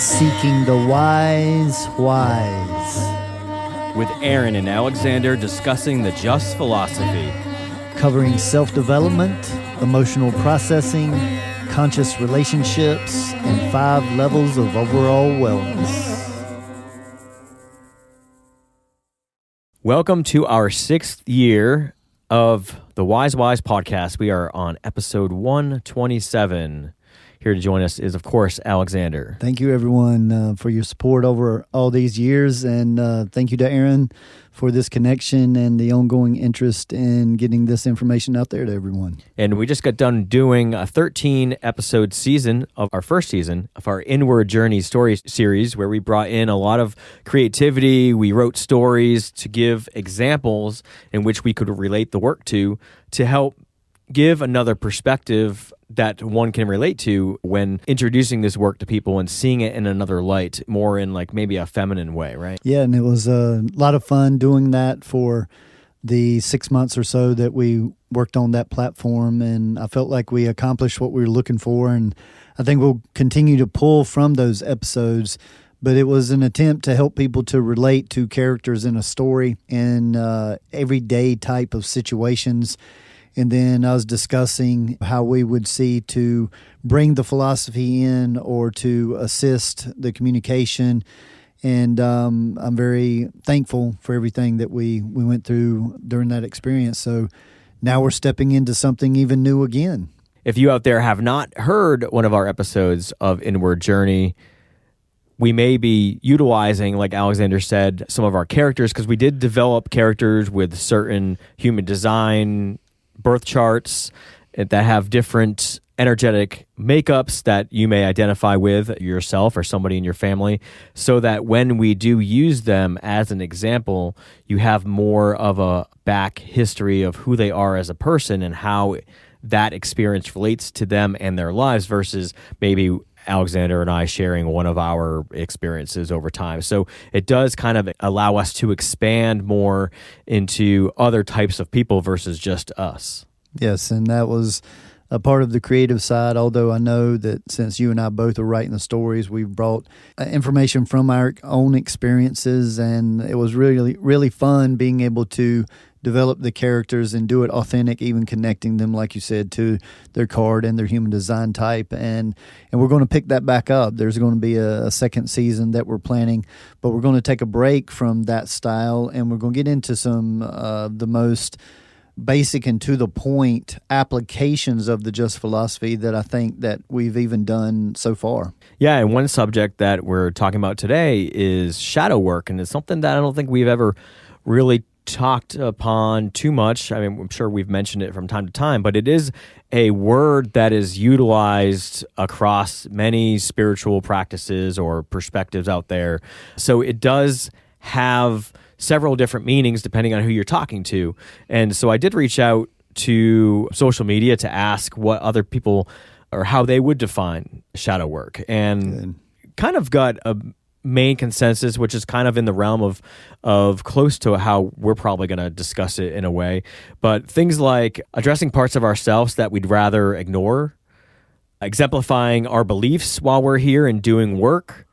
Seeking the wise. With Aaron and Alexander discussing the Just philosophy. Covering self-development, emotional processing, conscious relationships, and 5 levels of overall wellness. Welcome to our 6th year of the Wise podcast. We are on episode 127. Here to join us is, of course, Alexander. Thank you, everyone, for your support over all these years. And thank you to Aaron for this connection and the ongoing interest in getting this information out there to everyone. And we just got done doing a 13-episode season of our first season of our Inward Journey story series, where we brought in a lot of creativity. We wrote stories to give examples in which we could relate the work to help give another perspective that one can relate to when introducing this work to people and seeing it in another light, more in like maybe a feminine way, right? Yeah, and it was a lot of fun doing that for the 6 months or so that we worked on that platform, and I felt like we accomplished what we were looking for, and I think we'll continue to pull from those episodes. But it was an attempt to help people to relate to characters in a story in everyday type of situations. And then I was discussing how we would see to bring the philosophy in or to assist the communication. And I'm very thankful for everything that we went through during that experience. So now we're stepping into something even new again. If you out there have not heard one of our episodes of Inward Journey, we may be utilizing, like Alexander said, some of our characters, because we did develop characters with certain human design birth charts that have different energetic makeups that you may identify with yourself or somebody in your family, so that when we do use them as an example, you have more of a back history of who they are as a person and how that experience relates to them and their lives versus maybe Alexander and I sharing one of our experiences over time. So it does kind of allow us to expand more into other types of people versus just us. Yes, and that was a part of the creative side, although I know that since you and I both are writing the stories, we've brought information from our own experiences, and it was really, really fun being able to develop the characters and do it authentic, even connecting them, like you said, to their card and their human design type. And we're going to pick that back up. There's going to be a second season that we're planning, but we're going to take a break from that style, and we're going to get into some the most basic and to the point applications of the Just philosophy that I think that we've even done so far. Yeah, and one subject that we're talking about today is shadow work, and it's something that I don't think we've ever really talked upon too much. I mean, I'm sure we've mentioned it from time to time, but it is a word that is utilized across many spiritual practices or perspectives out there. So it does have several different meanings depending on who you're talking to. And so I did reach out to social media to ask what other people or how they would define shadow work, and kind of got a main consensus, which is kind of in the realm of close to how we're probably going to discuss it in a way. But things like addressing parts of ourselves that we'd rather ignore, exemplifying our beliefs while we're here and doing work.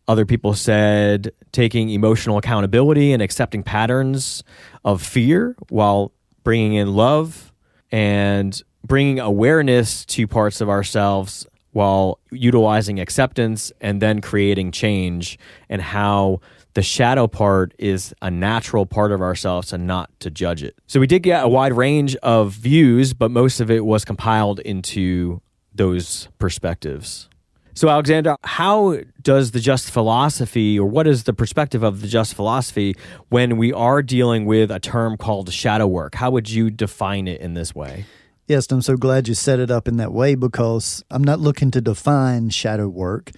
Other people said taking emotional accountability and accepting patterns of fear while bringing in love, and bringing awareness to parts of ourselves while utilizing acceptance and then creating change, and how the shadow part is a natural part of ourselves and not to judge it. So we did get a wide range of views, but most of it was compiled into those perspectives. So Alexander, how does the Just philosophy, or what is the perspective of the Just philosophy when we are dealing with a term called shadow work? How would you define it in this way? Yes, I'm so glad you set it up in that way, because I'm not looking to define shadow work,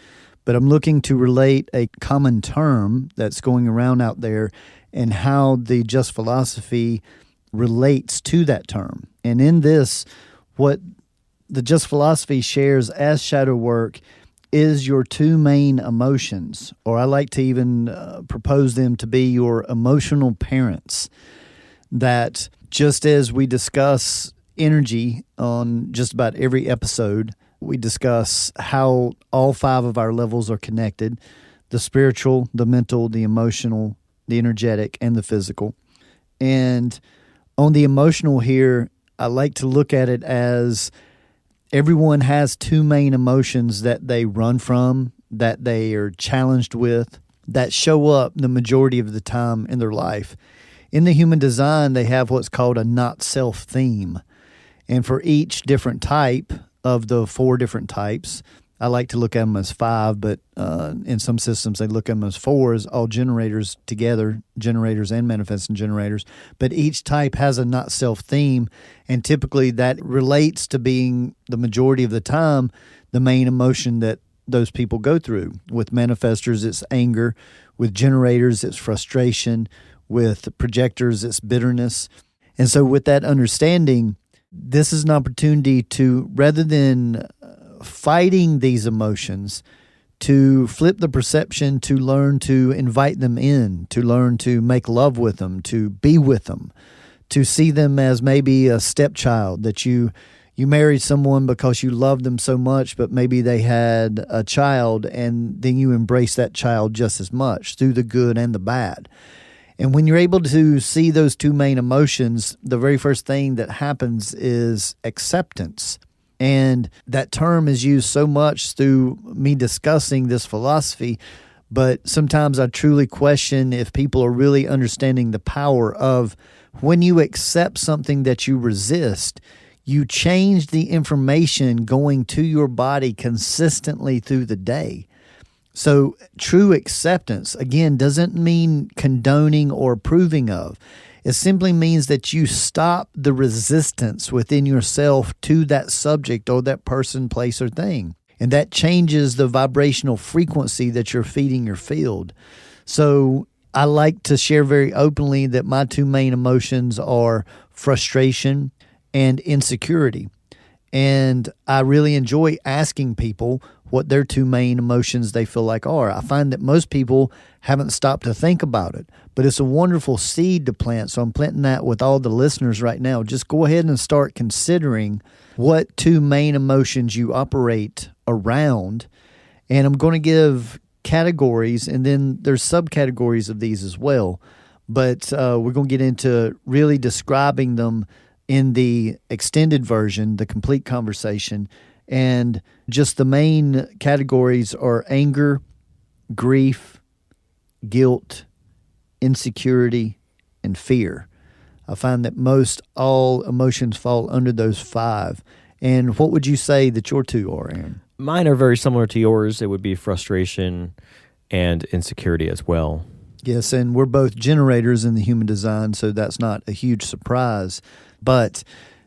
but I'm looking to relate a common term that's going around out there and how the Just philosophy relates to that term. And in this, what the Just philosophy shares as shadow work is your 2 main emotions, or I like to even propose them to be your emotional parents, that just as we discuss energy on just about every episode, we discuss how all 5 of our levels are connected: the spiritual, the mental, the emotional, the energetic, and the physical. And on the emotional here, I like to look at it as everyone has 2 main emotions that they run from, that they are challenged with, that show up the majority of the time in their life. In the human design, they have what's called a not self theme. And for each different type of the 4 different types, I like to look at them as 5, but in some systems they look at them as 4, as all generators together, generators and manifesting generators. But each type has a not self theme, and typically that relates to being, the majority of the time, the main emotion that those people go through. With manifestors, it's anger. With generators, it's frustration. With projectors, it's bitterness. And so with that understanding, this is an opportunity to, rather than fighting these emotions, to flip the perception, to learn to invite them in, to learn to make love with them, to be with them, to see them as maybe a stepchild, that you married someone because you loved them so much, but maybe they had a child, and then you embrace that child just as much through the good and the bad. And when you're able to see those 2 main emotions, the very first thing that happens is acceptance. And that term is used so much through me discussing this philosophy, but sometimes I truly question if people are really understanding the power of, when you accept something that you resist, you change the information going to your body consistently through the day. So true acceptance, again, doesn't mean condoning or approving of. It simply means that you stop the resistance within yourself to that subject or that person, place, or thing. And that changes the vibrational frequency that you're feeding your field. So I like to share very openly that my 2 main emotions are frustration and insecurity. And I really enjoy asking people what their 2 main emotions they feel like are. I find that most people haven't stopped to think about it, but it's a wonderful seed to plant. So I'm planting that with all the listeners right now. Just go ahead and start considering what 2 main emotions you operate around. And I'm going to give categories, and then there's subcategories of these as well. But we're going to get into really describing them in the extended version, the complete conversation. And just the main categories are anger, grief, guilt, insecurity, and fear. I find that most all emotions fall under those 5. And what would you say that your 2 are, Aaron? Mine are very similar to yours. It would be frustration and insecurity as well. Yes, and we're both generators in the human design, so that's not a huge surprise. But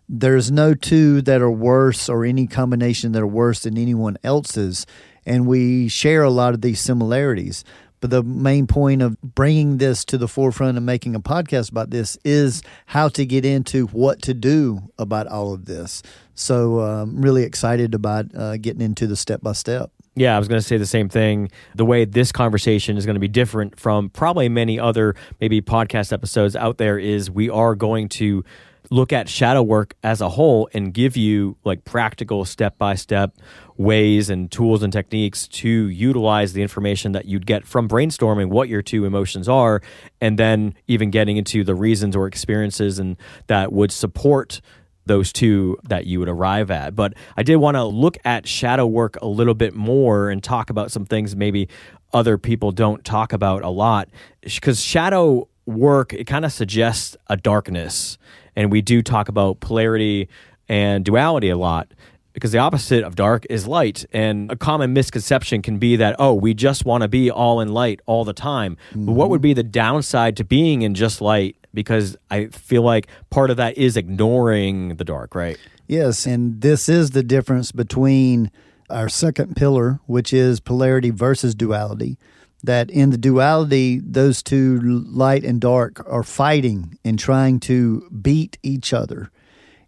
there's no 2 that are worse, or any combination that are worse than anyone else's, and we share a lot of these similarities. But the main point of bringing this to the forefront and making a podcast about this is how to get into what to do about all of this. So I'm really excited about getting into the step-by-step. Yeah, I was going to say the same thing. The way this conversation is going to be different from probably many other maybe podcast episodes out there is we are going to look at shadow work as a whole and give you like practical step-by-step ways and tools and techniques to utilize the information that you'd get from brainstorming what your 2 emotions are, and then even getting into the reasons or experiences and that would support those 2 that you would arrive at. But I did want to look at shadow work a little bit more and talk about some things maybe other people don't talk about a lot, because shadow work, it kind of suggests a darkness. And we do talk about polarity and duality a lot, because the opposite of dark is light. And a common misconception can be that, oh, we just want to be all in light all the time. Mm-hmm. But what would be the downside to being in just light? Because I feel like part of that is ignoring the dark, right? Yes, and this is the difference between our second pillar, which is polarity versus duality. That in the duality, those 2, light and dark, are fighting and trying to beat each other.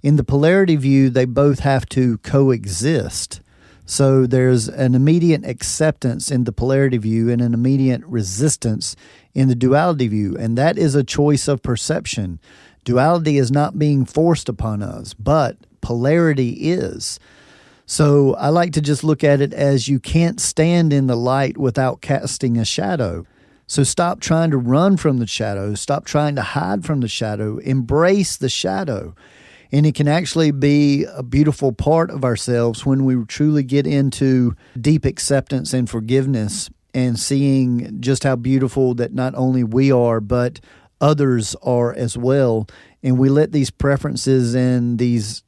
In the polarity view, they both have to coexist. So there's an immediate acceptance in the polarity view and an immediate resistance in the duality view. And that is a choice of perception. Duality is not being forced upon us, but polarity is. So I like to just look at it as you can't stand in the light without casting a shadow. So stop trying to run from the shadow. Stop trying to hide from the shadow. Embrace the shadow. And it can actually be a beautiful part of ourselves when we truly get into deep acceptance and forgiveness and seeing just how beautiful that not only we are, but others are as well. And we let these preferences and these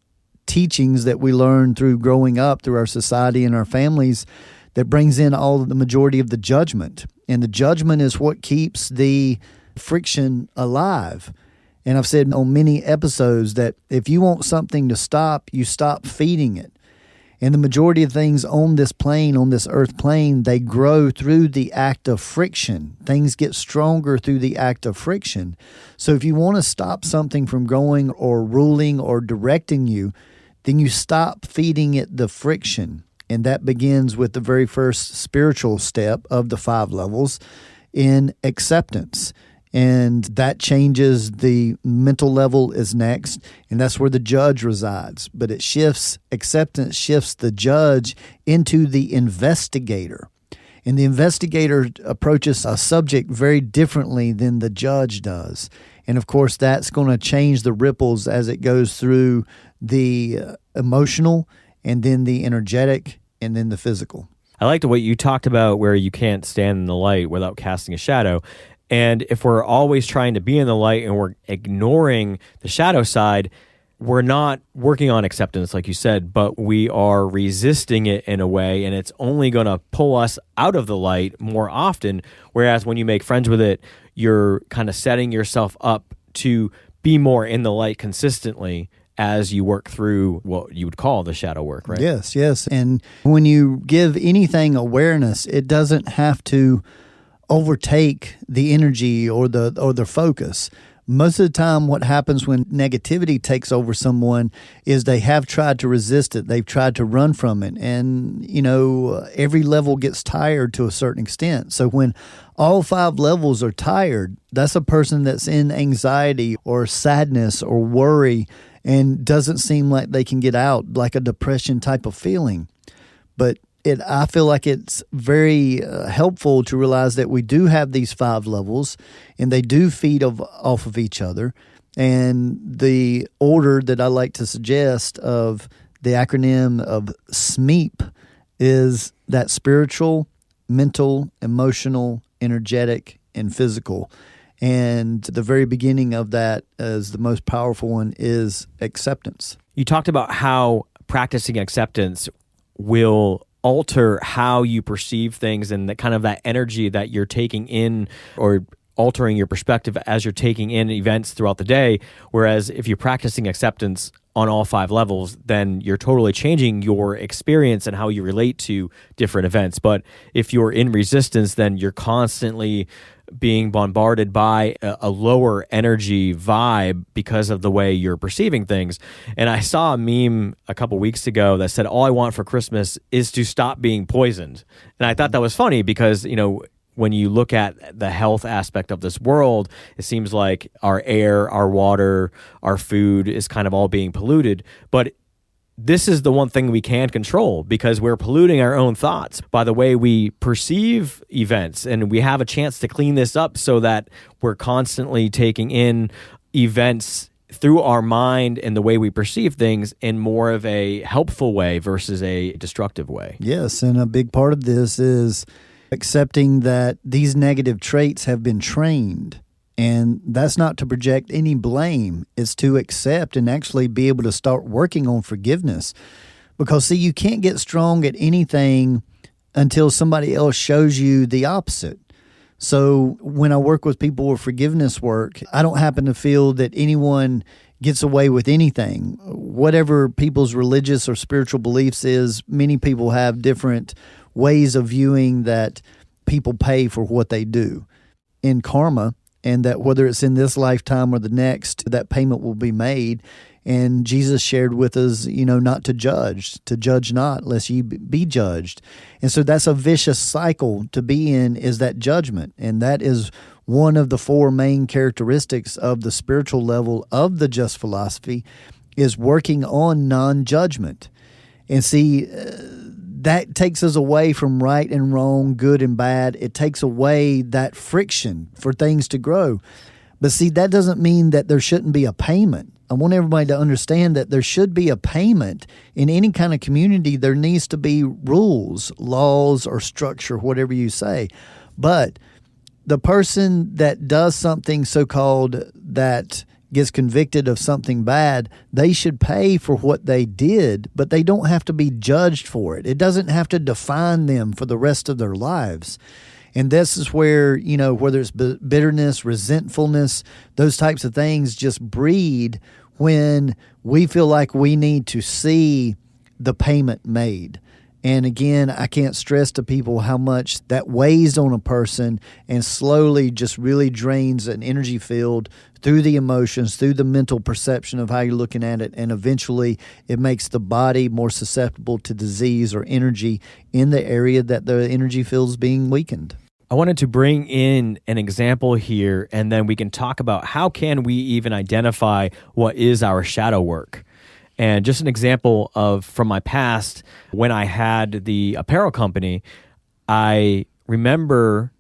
teachings that we learn through growing up, through our society and our families, that brings in all of the majority of the judgment. And the judgment is what keeps the friction alive. And I've said on many episodes that if you want something to stop, you stop feeding it. And the majority of things on this plane, on this earth plane, they grow through the act of friction. Things get stronger through the act of friction. So if you want to stop something from growing or ruling or directing you, then you stop feeding it the friction. And that begins with the very first spiritual step of the 5 levels in acceptance. And that changes. The mental level is next, and that's where the judge resides. But it shifts, acceptance shifts the judge into the investigator. And the investigator approaches a subject very differently than the judge does. And of course, that's going to change the ripples as it goes through the emotional, and then the energetic, and then the physical. I liked what you talked about where you can't stand in the light without casting a shadow. And if we're always trying to be in the light and we're ignoring the shadow side, we're not working on acceptance, like you said, but we are resisting it in a way, and it's only going to pull us out of the light more often. Whereas when you make friends with it, you're kind of setting yourself up to be more in the light consistently as you work through what you would call the shadow work, right? Yes, yes. And when you give anything awareness, it doesn't have to overtake the energy or the focus. Most of the time, what happens when negativity takes over someone is they have tried to resist it. They've tried to run from it. And, every level gets tired to a certain extent. So when all 5 levels are tired, that's a person that's in anxiety or sadness or worry and doesn't seem like they can get out, like a depression type of feeling. But I feel like it's very helpful to realize that we do have these 5 levels, and they do feed off of each other. And the order that I like to suggest of the acronym of SMEEP is that spiritual, mental, emotional, energetic, and physical. And the very beginning of that, as the most powerful one, is acceptance. You talked about how practicing acceptance will alter how you perceive things and that kind of that energy that you're taking in, or altering your perspective as you're taking in events throughout the day. Whereas if you're practicing acceptance on all 5 levels, then you're totally changing your experience and how you relate to different events. But if you're in resistance, then you're constantly being bombarded by a lower energy vibe because of the way you're perceiving things. And I saw a meme a couple weeks ago that said, all I want for Christmas is to stop being poisoned. And I thought that was funny because, when you look at the health aspect of this world, it seems like our air, our water, our food is kind of all being polluted. But this is the one thing we can control, because we're polluting our own thoughts by the way we perceive events. And we have a chance to clean this up so that we're constantly taking in events through our mind and the way we perceive things in more of a helpful way versus a destructive way. Yes, and a big part of this is accepting that these negative traits have been trained. And that's not to project any blame. It's to accept and actually be able to start working on forgiveness. Because, see, you can't get strong at anything until somebody else shows you the opposite. So when I work with people with forgiveness work, I don't happen to feel that anyone gets away with anything. Whatever people's religious or spiritual beliefs is, many people have different ways of viewing that people pay for what they do in karma, and that whether it's in this lifetime or the next, that payment will be made. And Jesus shared with us, not to judge not, lest ye be judged. And so that's a vicious cycle to be in, is that judgment. And that is one of the 4 main characteristics of the spiritual level of the Just philosophy, is working on non-judgment. And see, that takes us away from right and wrong, good and bad. It takes away that friction for things to grow. But see, that doesn't mean that there shouldn't be a payment. I want everybody to understand that there should be a payment. In any kind of community, there needs to be rules, laws, or structure, whatever you say. But the person that does something so-called that gets convicted of something bad, they should pay for what they did, but they don't have to be judged for it. It doesn't have to define them for the rest of their lives. And this is where, whether it's bitterness, resentfulness, those types of things just breed when we feel like we need to see the payment made. And again, I can't stress to people how much that weighs on a person and slowly just really drains an energy field through the emotions, through the mental perception of how you're looking at it. And eventually it makes the body more susceptible to disease or energy in the area that the energy field's being weakened. I wanted to bring in an example here, and then we can talk about how can we even identify what is our shadow work. And just an example from my past, when I had the apparel company, I remember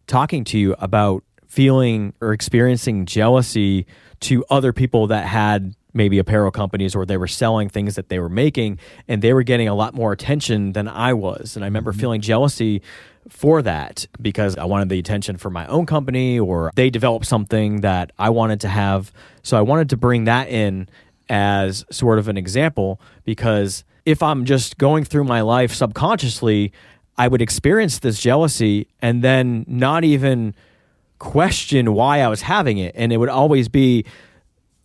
talking to you about feeling or experiencing jealousy to other people that had maybe apparel companies, or they were selling things that they were making, and they were getting a lot more attention than I was. And I remember feeling jealousy for that because I wanted the attention for my own company, or they developed something that I wanted to have. So I wanted to bring that in as sort of an example, because if I'm just going through my life subconsciously, I would experience this jealousy and then not even question why I was having it. And it would always be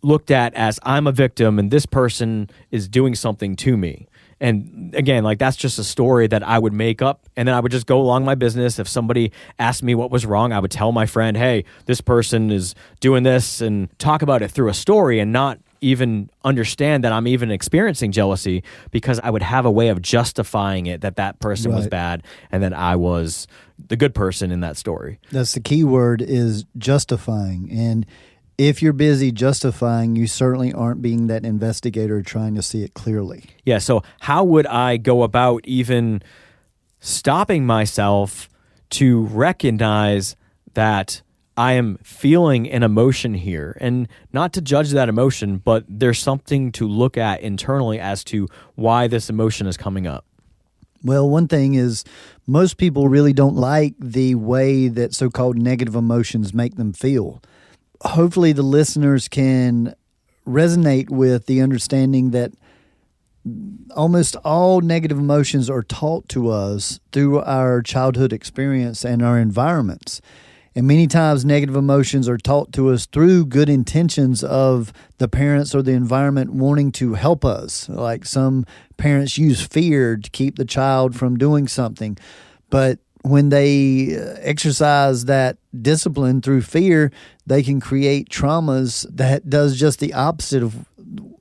looked at as I'm a victim and this person is doing something to me. And again, that's just a story that I would make up, and then I would just go along my business. If somebody asked me what was wrong, I would tell my friend, hey, this person is doing this, and talk about it through a story and not even understand that I'm even experiencing jealousy, because I would have a way of justifying it that person was bad and that I was the good person in that story. That's the key word, is justifying. And if you're busy justifying, you certainly aren't being that investigator trying to see it clearly. Yeah, so how would I go about even stopping myself to recognize that I am feeling an emotion here, and not to judge that emotion, but there's something to look at internally as to why this emotion is coming up? Well, one thing is most people really don't like the way that so-called negative emotions make them feel. Hopefully the listeners can resonate with the understanding that almost all negative emotions are taught to us through our childhood experience and our environments. And many times negative emotions are taught to us through good intentions of the parents or the environment wanting to help us. Like some parents use fear to keep the child from doing something. But when they exercise that discipline through fear, they can create traumas that does just the opposite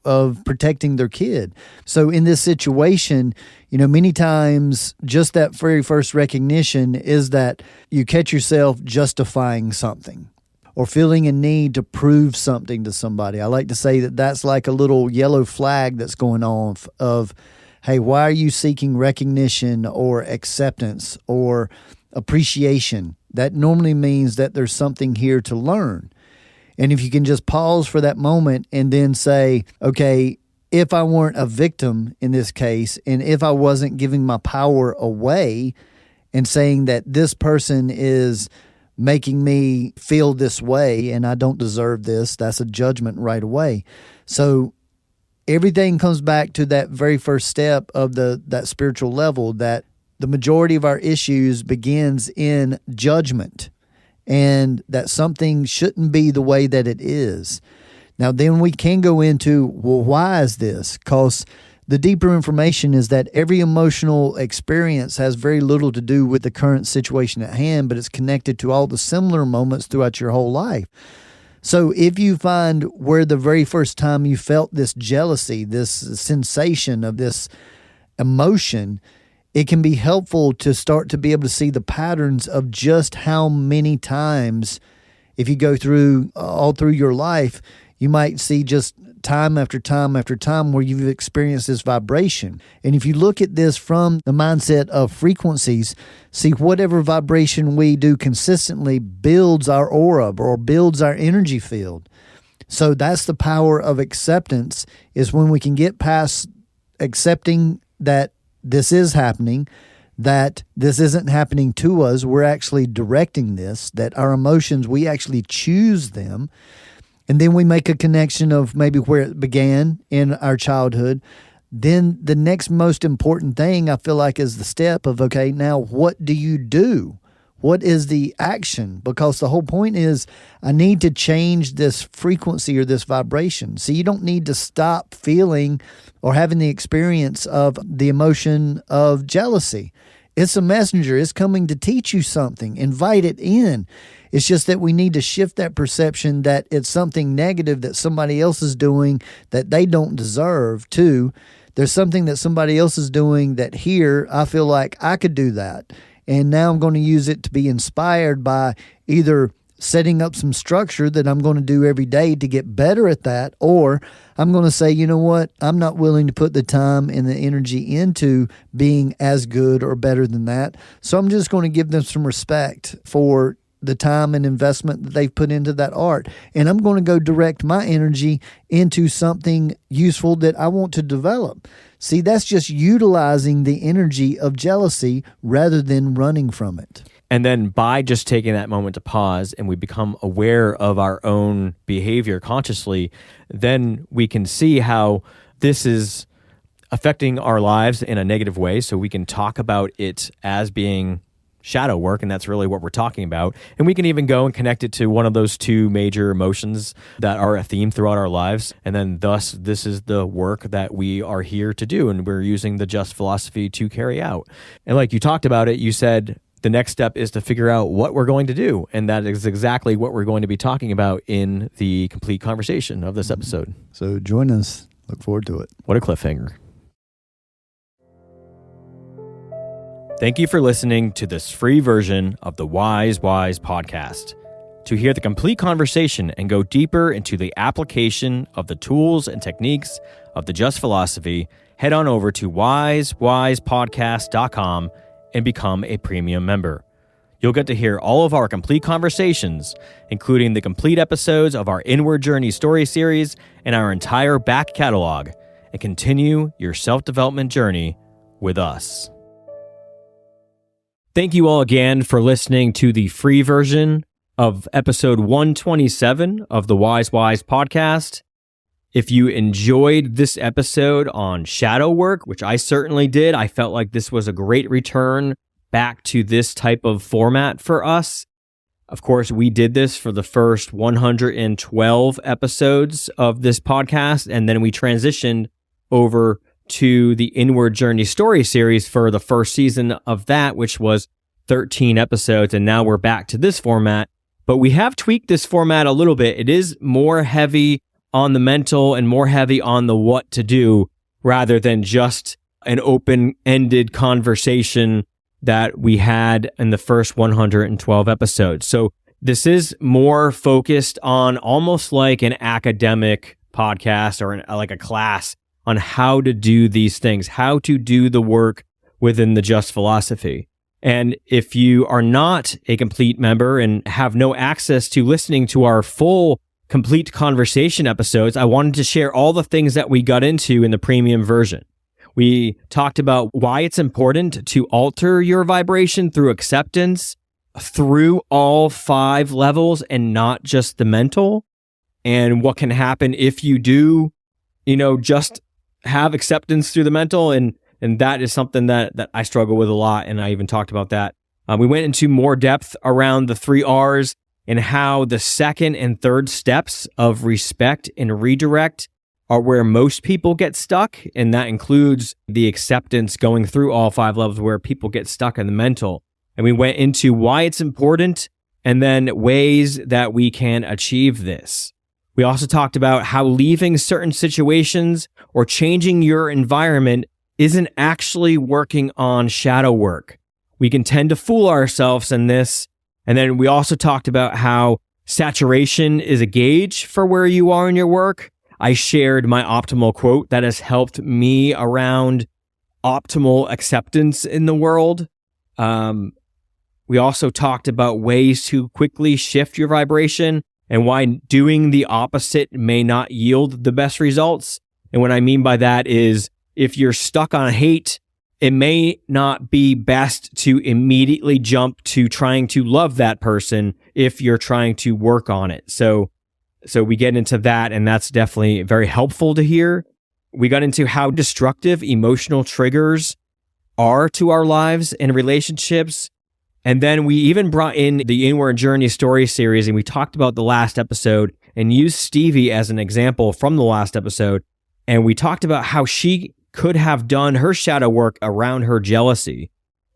of protecting their kid. So in this situation, many times just that very first recognition is that you catch yourself justifying something or feeling a need to prove something to somebody. I like to say that that's like a little yellow flag that's going on of, hey, why are you seeking recognition or acceptance or appreciation? That normally means that there's something here to learn. And if you can just pause for that moment and then say, okay, if I weren't a victim in this case, and if I wasn't giving my power away and saying that this person is making me feel this way and I don't deserve this, that's a judgment right away. So everything comes back to that very first step of that spiritual level, that the majority of our issues begins in judgment, and that something shouldn't be the way that it is. Now, then we can go into, well, why is this? Because the deeper information is that every emotional experience has very little to do with the current situation at hand, but it's connected to all the similar moments throughout your whole life. So if you find where the very first time you felt this jealousy, this sensation of this emotion, it can be helpful to start to be able to see the patterns of just how many times, if you go through all through your life, you might see just time after time after time where you've experienced this vibration. And if you look at this from the mindset of frequencies, see, whatever vibration we do consistently builds our aura or builds our energy field. So that's the power of acceptance, is when we can get past accepting that this is happening, that this isn't happening to us, we're actually directing this, that our emotions, we actually choose them. And then we make a connection of maybe where it began in our childhood. Then the next most important thing, I feel like, is the step of, okay, now what do you do? What is the action? Because the whole point is, I need to change this frequency or this vibration. So you don't need to stop feeling or having the experience of the emotion of jealousy. It's a messenger. It's coming to teach you something. Invite it in. It's just that we need to shift that perception that it's something negative that somebody else is doing that they don't deserve to. There's something that somebody else is doing that here I feel like I could do that. And now I'm going to use it to be inspired by either setting up some structure that I'm going to do every day to get better at that, or I'm going to say, you know what, I'm not willing to put the time and the energy into being as good or better than that. So I'm just going to give them some respect for the time and investment that they've put into that art. And I'm going to go direct my energy into something useful that I want to develop. See, that's just utilizing the energy of jealousy rather than running from it. And then by just taking that moment to pause and we become aware of our own behavior consciously, then we can see how this is affecting our lives in a negative way. So we can talk about it as being shadow work, and that's really what we're talking about. And we can even go and connect it to one of those two major emotions that are a theme throughout our lives. And then thus, this is the work that we are here to do, and we're using the Just philosophy to carry out. And like you talked about it, you said the next step is to figure out what we're going to do. And that is exactly what we're going to be talking about in the complete conversation of this episode. So join us. Look forward to it. What a cliffhanger. Thank you for listening to this free version of the Wise podcast. To hear the complete conversation and go deeper into the application of the tools and techniques of the Just philosophy, head on over to wisewisepodcast.com and become a premium member. You'll get to hear all of our complete conversations, including the complete episodes of our Inward Journey story series and our entire back catalog, and continue your self-development journey with us. Thank you all again for listening to the free version of episode 127 of the Wise podcast. If you enjoyed this episode on shadow work, which I certainly did, I felt like this was a great return back to this type of format for us. Of course, we did this for the first 112 episodes of this podcast, and then we transitioned over to the Inward Journey story series for the first season of that, which was 13 episodes, and now we're back to this format. But we have tweaked this format a little bit. It is more heavy on the mental and more heavy on the what to do, rather than just an open-ended conversation that we had in the first 112 episodes. So this is more focused on almost like an academic podcast or like a class on how to do these things, how to do the work within the Just philosophy. And if you are not a complete member and have no access to listening to our full complete conversation episodes, I wanted to share all the things that we got into in the premium version. We talked about why it's important to alter your vibration through acceptance through all 5 levels and not just the mental, and what can happen if you do, just have acceptance through the mental, and that is something that I struggle with a lot, and I even talked about that. We went into more depth around the 3 R's and how the second and third steps of respect and redirect are where most people get stuck, and that includes the acceptance going through all 5 levels where people get stuck in the mental. And we went into why it's important and then ways that we can achieve this. We also talked about how leaving certain situations or changing your environment isn't actually working on shadow work. We can tend to fool ourselves in this. And then we also talked about how saturation is a gauge for where you are in your work. I shared my optimal quote that has helped me around optimal acceptance in the world. We also talked about ways to quickly shift your vibration and why doing the opposite may not yield the best results. And what I mean by that is if you're stuck on hate, it may not be best to immediately jump to trying to love that person if you're trying to work on it. So we get into that, and that's definitely very helpful to hear. We got into how destructive emotional triggers are to our lives and relationships. And then we even brought in the Inward Journey story series, and we talked about the last episode and used Stevie as an example from the last episode. And we talked about how she could have done her shadow work around her jealousy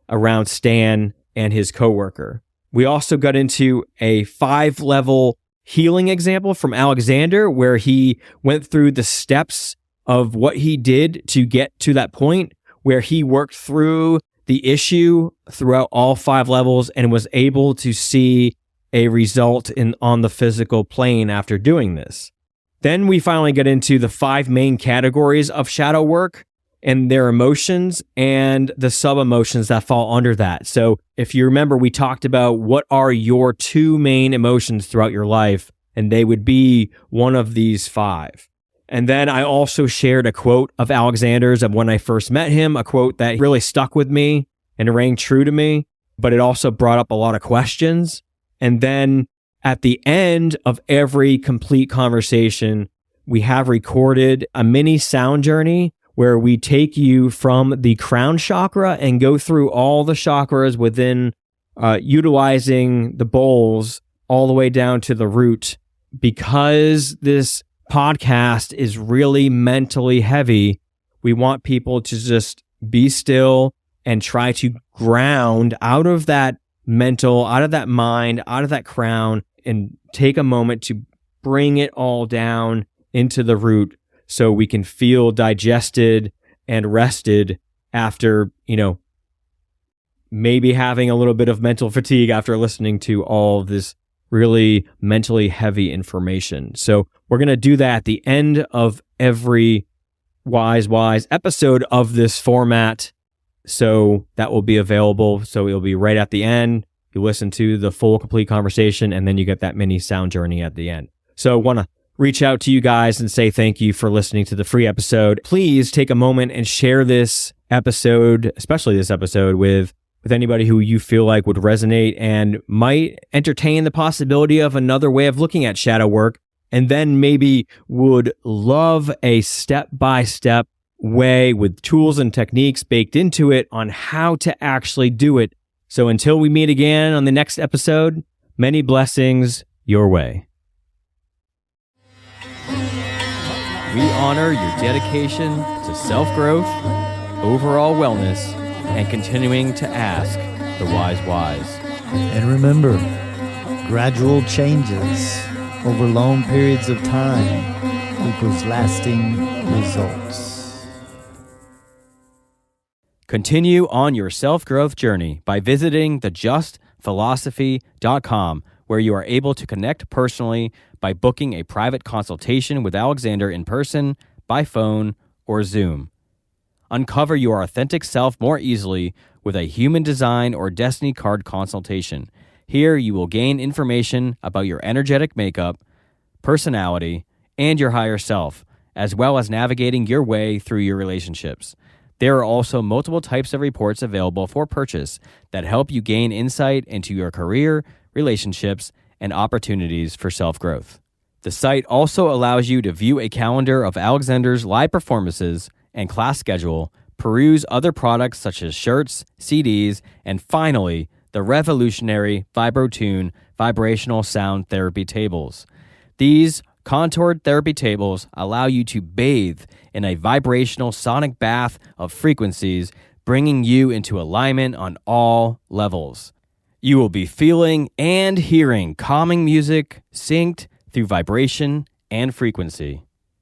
around Stan and his coworker. We also got into a 5-level healing example from Alexander, where he went through the steps of what he did to get to that point where he worked through the issue throughout all 5 levels and was able to see a result on the physical plane after doing this. Then we finally get into the 5 main categories of shadow work and their emotions and the sub-emotions that fall under that. So if you remember, we talked about what are your 2 main emotions throughout your life, and they would be one of these 5. And then I also shared a quote of Alexander's of when I first met him, a quote that really stuck with me and rang true to me, but it also brought up a lot of questions. And then at the end of every complete conversation, we have recorded a mini sound journey where we take you from the crown chakra and go through all the chakras within utilizing the bowls all the way down to the root. Because this podcast is really mentally heavy, we want people to just be still and try to ground out of that mental, out of that mind, out of that crown, and take a moment to bring it all down into the root so we can feel digested and rested after, maybe having a little bit of mental fatigue after listening to all this really mentally heavy information. So we're going to do that at the end of every Wise episode of this format. So that will be available. So it'll be right at the end. You listen to the full complete conversation, and then you get that mini sound journey at the end. So I want to reach out to you guys and say thank you for listening to the free episode. Please take a moment and share this episode, especially this episode, with anybody who you feel like would resonate and might entertain the possibility of another way of looking at shadow work, and then maybe would love a step-by-step way with tools and techniques baked into it on how to actually do it. So until we meet again on the next episode, many blessings your way. We honor your dedication to self-growth, overall wellness, and continuing to ask the wise. And remember, gradual changes over long periods of time equals lasting results. Continue on your self-growth journey by visiting thejustphilosophy.com, where you are able to connect personally by booking a private consultation with Alexander in person, by phone, or Zoom. Uncover your authentic self more easily with a human design or destiny card consultation. Here you will gain information about your energetic makeup, personality, and your higher self, as well as navigating your way through your relationships. There are also multiple types of reports available for purchase that help you gain insight into your career, relationships, and opportunities for self-growth. The site also allows you to view a calendar of Alexander's live performances and class schedule, peruse other products such as shirts, CDs, and finally, the revolutionary VibroTune vibrational sound therapy tables. These contoured therapy tables allow you to bathe in a vibrational sonic bath of frequencies, bringing you into alignment on all levels. You will be feeling and hearing calming music synced through vibration and frequency.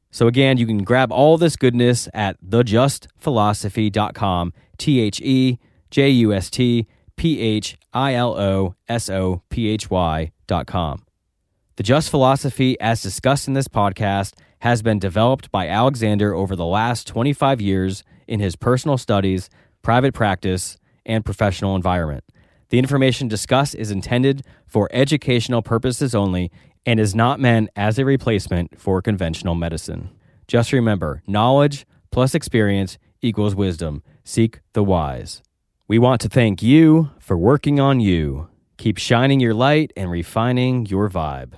So again, you can grab all this goodness at thejustphilosophy.com, thejustphilosophy.com. The Just Philosophy, as discussed in this podcast, has been developed by Alexander over the last 25 years in his personal studies, private practice, and professional environment. The information discussed is intended for educational purposes only and is not meant as a replacement for conventional medicine. Just remember, knowledge plus experience equals wisdom. Seek the wise. We want to thank you for working on you. Keep shining your light and refining your vibe.